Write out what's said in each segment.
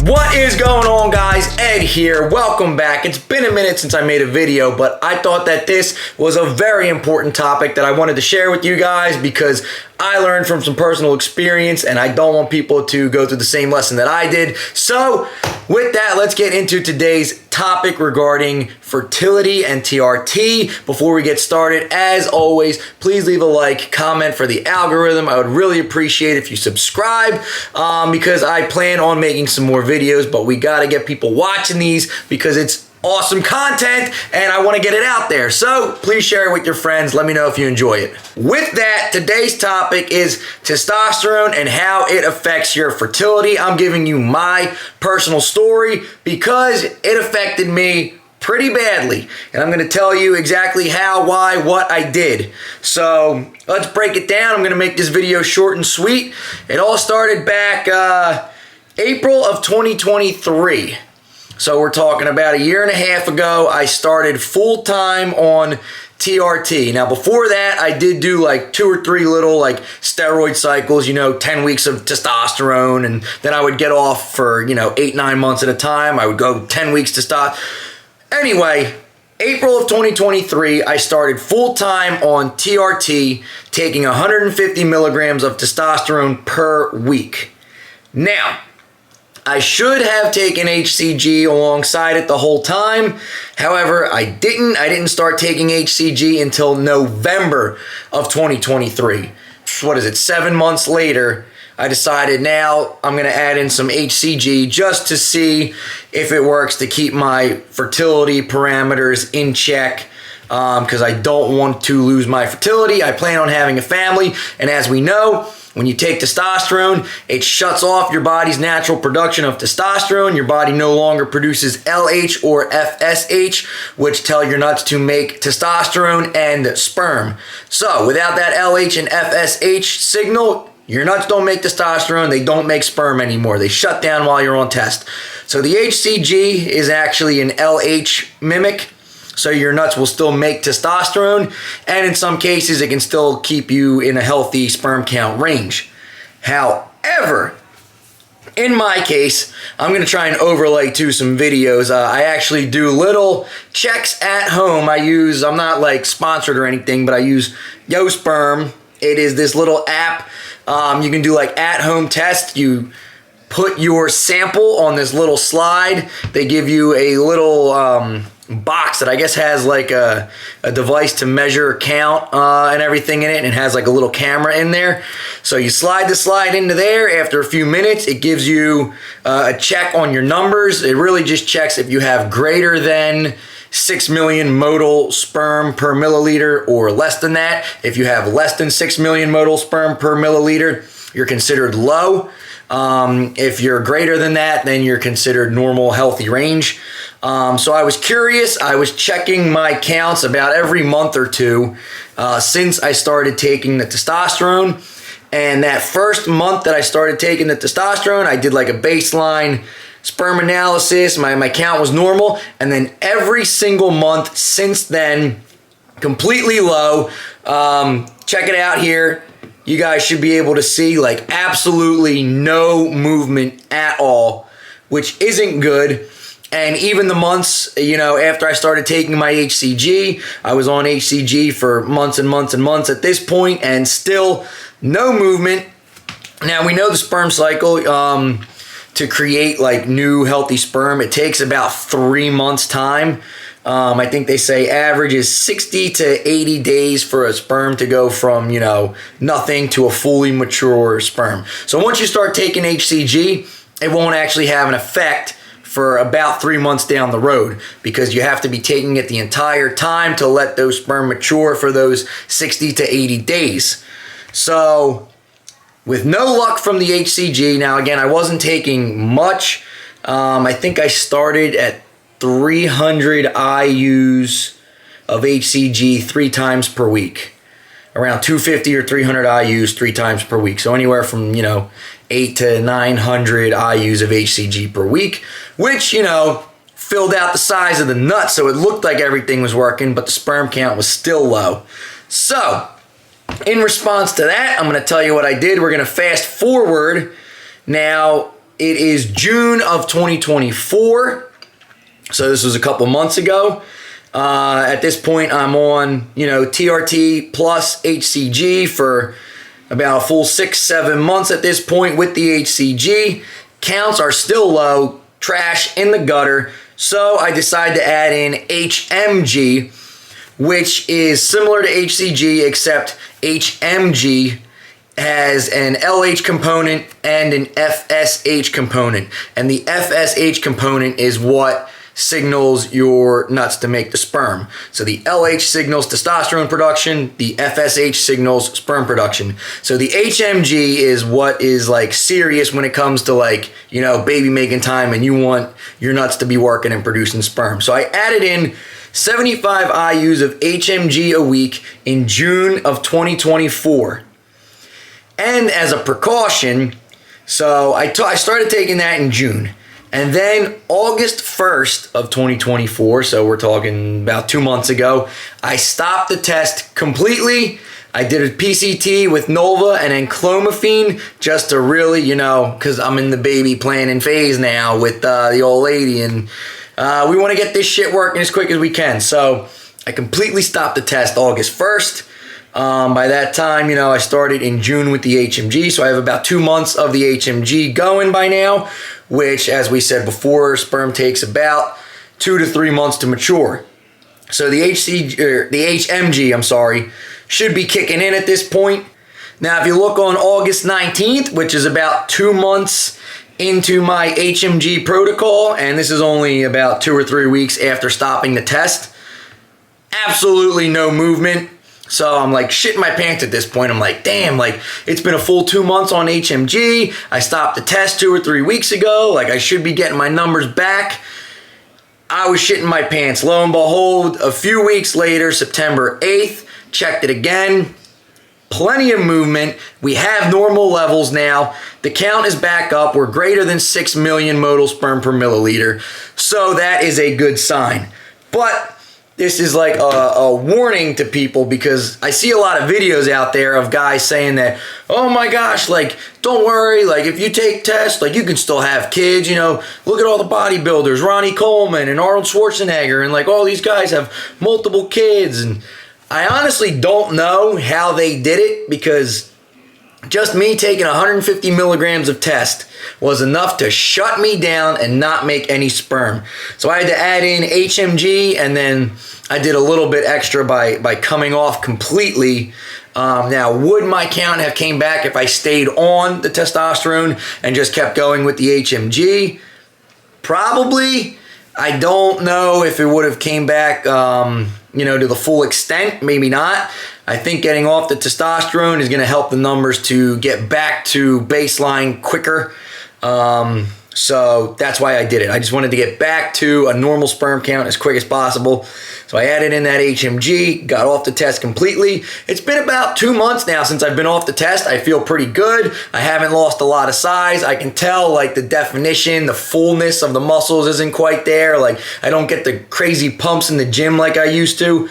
What is going on, guys? Ed here. Welcome back. It's been a minute since I made a video, but I thought that this was a very important topic that I wanted to share with you guys because I learned from some personal experience and I don't want people to go through the same lesson that I did. So with that, let's get into today's topic regarding fertility and TRT. Before we get started, as always, please leave a like, comment for the algorithm. I would really appreciate if you subscribe because I plan on making some more videos, but we got to get people watching these because it's awesome content and I want to get it out there. So please share it with your friends. Let me know if you enjoy it. With that, today's topic is testosterone and how it affects your fertility. I'm giving you my personal story because it affected me pretty badly. And I'm going to tell you exactly how, why, what I did. So let's break it down. I'm going to make this video short and sweet. It all started back April of 2023. So we're talking about a year and a half ago, I started full-time on TRT. Now before that, I did do like 2 or 3 little like steroid cycles, 10 weeks of testosterone, and then I would get off for, 8-9 months at a time. I would go 10 weeks to stop. Anyway, April of 2023, I started full-time on TRT, taking 150 milligrams of testosterone per week. Now, I should have taken HCG alongside it the whole time. However, I didn't. I didn't start taking HCG until November of 2023. What is it, 7 months later, I decided now I'm going to add in some HCG just to see if it works to keep my fertility parameters in check. Because I don't want to lose my fertility. I plan on having a family, and as we know, when you take testosterone, it shuts off your body's natural production of testosterone. Your body no longer produces LH or FSH, which tell your nuts to make testosterone and sperm. So without that LH and FSH signal, your nuts don't make testosterone, they don't make sperm anymore. They shut down while you're on test. So the HCG is actually an LH mimic. So your nuts will still make testosterone, and in some cases, it can still keep you in a healthy sperm count range. However, in my case, I'm going to try and overlay to some videos. I actually do little checks at home. I'm not like sponsored or anything, but I use YoSperm. It is this little app. You can do like at-home tests. You put your sample on this little slide. They give you a little box that I guess has like a device to measure count and everything in it, and it has like a little camera in there. So you slide the slide into there. After a few minutes, it gives you a check on your numbers. It really just checks if you have greater than 6 million motile sperm per milliliter or less than that. If you have less than 6 million motile sperm per milliliter, you're considered low. If you're greater than that, then you're considered normal, healthy range. So I was curious. I was checking my counts about every month or two since I started taking the testosterone. And that first month that I started taking the testosterone, I did like a baseline sperm analysis. My count was normal. And then every single month since then, completely low. Check it out here. You guys should be able to see like absolutely no movement at all, which isn't good. And even the months, after I started taking my HCG, I was on HCG for months and months and months at this point, and still no movement. Now, we know the sperm cycle, to create like new healthy sperm, it takes about 3 months time. I think they say average is 60 to 80 days for a sperm to go from, nothing to a fully mature sperm. So once you start taking HCG, it won't actually have an effect for about 3 months down the road because you have to be taking it the entire time to let those sperm mature for those 60 to 80 days. So with no luck from the HCG, now again, I wasn't taking much. I think I started at 300 IUs of HCG 3 times per week. Around 250 or 300 IUs 3 times per week. So anywhere from, 8 to 900 IUs of HCG per week, which, filled out the size of the nut, so it looked like everything was working, but the sperm count was still low. So, in response to that, I'm going to tell you what I did. We're going to fast forward. Now, it is June of 2024. So this was a couple months ago. At this point, I'm on, TRT plus HCG for about a full 6-7 months at this point with the HCG. Counts are still low, trash in the gutter. So I decided to add in HMG, which is similar to HCG, except HMG has an LH component and an FSH component. And the FSH component is what signals your nuts to make the sperm. So the LH signals testosterone production, the FSH signals sperm production. So the HMG is what is like serious when it comes to like, baby making time and you want your nuts to be working and producing sperm. So I added in 75 IUs of HMG a week in June of 2024. And as a precaution, so I started taking that in June. And then August 1st of 2024, so we're talking about 2 months ago, I stopped the test completely. I did a PCT with Nolva and then clomiphene just to really, because I'm in the baby planning phase now with the old lady, and we want to get this shit working as quick as we can. So I completely stopped the test August 1st. By that time, I started in June with the HMG, so I have about 2 months of the HMG going by now, which, as we said before, sperm takes about 2 to 3 months to mature. So the HMG, should be kicking in at this point. Now, if you look on August 19th, which is about 2 months into my HMG protocol, and this is only about 2 or 3 weeks after stopping the test, absolutely no movement. So I'm like shitting my pants at this point. I'm like, damn, like it's been a full 2 months on HMG. I stopped the test 2 or 3 weeks ago. Like I should be getting my numbers back. I was shitting my pants. Lo and behold, a few weeks later, September 8th, checked it again. Plenty of movement. We have normal levels now. The count is back up. We're greater than 6 million motile sperm per milliliter. So that is a good sign. But this is like a warning to people, because I see a lot of videos out there of guys saying that, oh my gosh, like, don't worry, like, if you take tests, like, you can still have kids, look at all the bodybuilders, Ronnie Coleman and Arnold Schwarzenegger, and like, all these guys have multiple kids. And I honestly don't know how they did it, because just me taking 150 milligrams of test was enough to shut me down and not make any sperm. So I had to add in HMG, and then I did a little bit extra by coming off completely. Now, would my count have came back if I stayed on the testosterone and just kept going with the HMG? Probably. I don't know if it would have came back, to the full extent. Maybe not. I think getting off the testosterone is going to help the numbers to get back to baseline quicker. So that's why I did it. I just wanted to get back to a normal sperm count as quick as possible. So I added in that HMG, got off the test completely. It's been about 2 months now since I've been off the test. I feel pretty good. I haven't lost a lot of size. I can tell like the definition, the fullness of the muscles isn't quite there. Like I don't get the crazy pumps in the gym like I used to.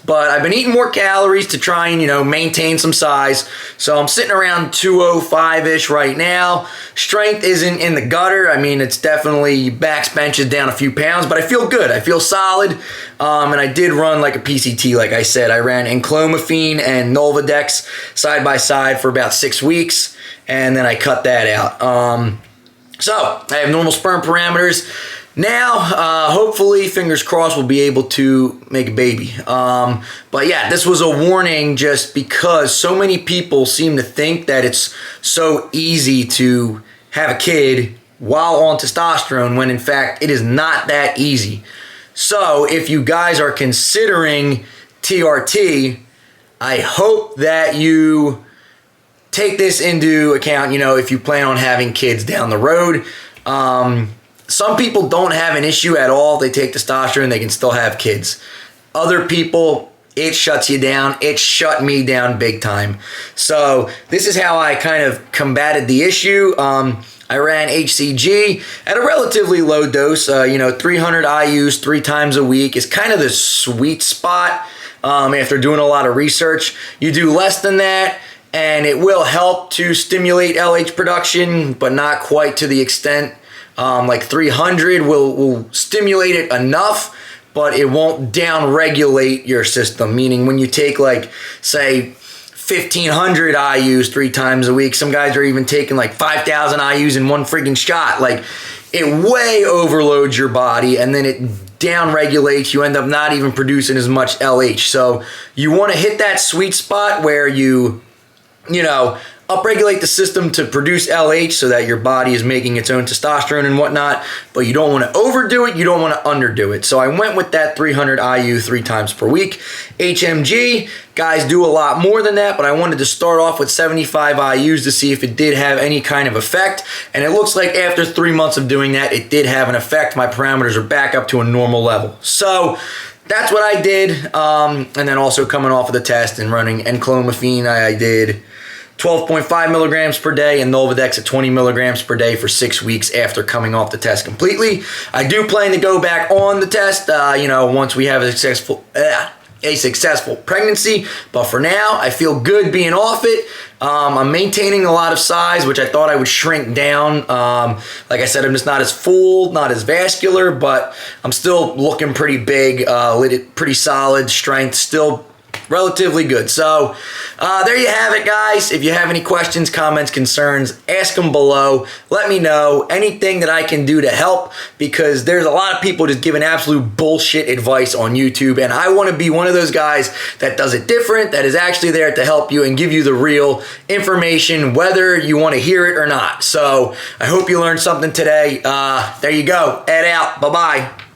But I've been eating more calories to try and, maintain some size. So I'm sitting around 205-ish right now. Strength isn't in the gutter. I mean, it's definitely backs, benches down a few pounds, but I feel good. I feel solid. And I did run like a PCT, like I said. I ran enclomiphene and Nolvadex side by side for about 6 weeks, and then I cut that out. So I have normal sperm parameters. Now, hopefully, fingers crossed, we'll be able to make a baby. But yeah, this was a warning just because so many people seem to think that it's so easy to have a kid while on testosterone, when in fact, it is not that easy. So if you guys are considering TRT, I hope that you take this into account, if you plan on having kids down the road. Some people don't have an issue at all. They take testosterone, they can still have kids. Other people, it shuts you down. It shut me down big time. So this is how I kind of combated the issue. I ran HCG at a relatively low dose. 300 IUs 3 times a week is kind of the sweet spot after doing a lot of research. You do less than that, and it will help to stimulate LH production, but not quite to the extent. Like 300 will stimulate it enough, but it won't down-regulate your system, meaning when you take, like, say, 1,500 IUs 3 times a week, some guys are even taking like 5,000 IUs in one freaking shot. Like, it way overloads your body, and then it down-regulates. You end up not even producing as much LH. So you want to hit that sweet spot where you know, upregulate the system to produce LH so that your body is making its own testosterone and whatnot, but you don't want to overdo it, you don't want to underdo it. So I went with that 300 IU 3 times per week. HMG, guys do a lot more than that, but I wanted to start off with 75 IUs to see if it did have any kind of effect, and it looks like after 3 months of doing that, it did have an effect. My parameters are back up to a normal level. So that's what I did, and then also coming off of the test and running enclomiphene, I did 12.5 milligrams per day and Nolvadex at 20 milligrams per day for 6 weeks after coming off the test completely. I do plan to go back on the test, you know, once we have a successful pregnancy, but for now, I feel good being off it. I'm maintaining a lot of size, which I thought I would shrink down. Like I said, I'm just not as full, not as vascular, but I'm still looking pretty big, pretty solid, strength, still relatively good. So there you have it, guys. If you have any questions, comments, concerns, ask them below. Let me know anything that I can do to help, because there's a lot of people just giving absolute bullshit advice on YouTube, and I want to be one of those guys that does it different, that is actually there to help you and give you the real information, whether you want to hear it or not. So I hope you learned something today. There you go. Ed out. Bye-bye.